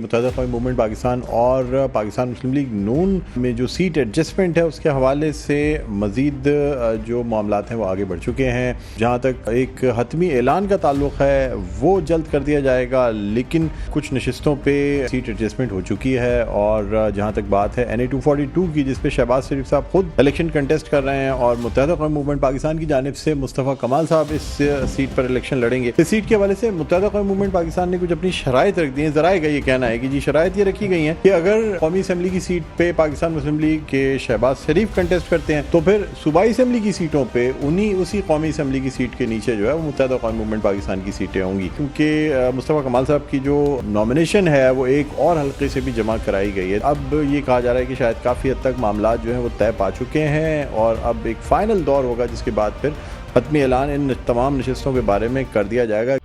मुत्तहदा कौमी मूवमेंट पाकिस्तान और पाकिस्तान मुस्लिम लीग नून में जो सीट एडजस्टमेंट है उसके हवाले से मज़ीद जो मामलात हैं वो आगे बढ़ चुके हैं। जहाँ तक एक हतमी ऐलान का ताल्लुक़ है वो जल्द कर दिया जाएगा, लेकिन कुछ नशिस्तों पे सीट एडजस्टमेंट हो चुकी है। और जहाँ तक बात है NA 242 की, जिस पे शहबाज शरीफ साहब खुद इलेक्शन कंटेस्ट कर रहे हैं और मुत्तहदा कौमी मूवमेंट पाकिस्तान की जानिब से मुस्तफ़ा कमाल साहब इस सीट पर इलेक्शन लड़ेंगे। इस सीट के हवाले से मुत्तहदा कौमी मूवमेंट पाकिस्तान ने कुछ अपनी शराइत रख दी हैं। ज़राए का ये कहना है कि जी शराइत ये रखी गई हैं कि अगर कौमी असम्बली की सीट पे पाकिस्तान मुस्लिम लीग के शहबाज शरीफ कंटेस्ट करते हैं तो फिर सूबाई असम्बली की सीटों पे उसी कौमी असम्बली की सीट के नीचे जो है वो मुत्तहदा कौमी मूवमेंट पाकिस्तान की सीटें होंगी, क्योंकि मुस्तफ़ा कमाल साहब की जो नॉमिनेशन है वो एक और हल्के से भी जमा कराई गई है। अब ये कहा जा रहा है कि शायद काफ़ी हद तक मामला जो है वो तय पा चुके हैं और अब एक फाइनल दौर होगा जिसके बाद फिर हतमी ऐलान इन तमाम नशिस्तों के बारे में कर दिया जाएगा।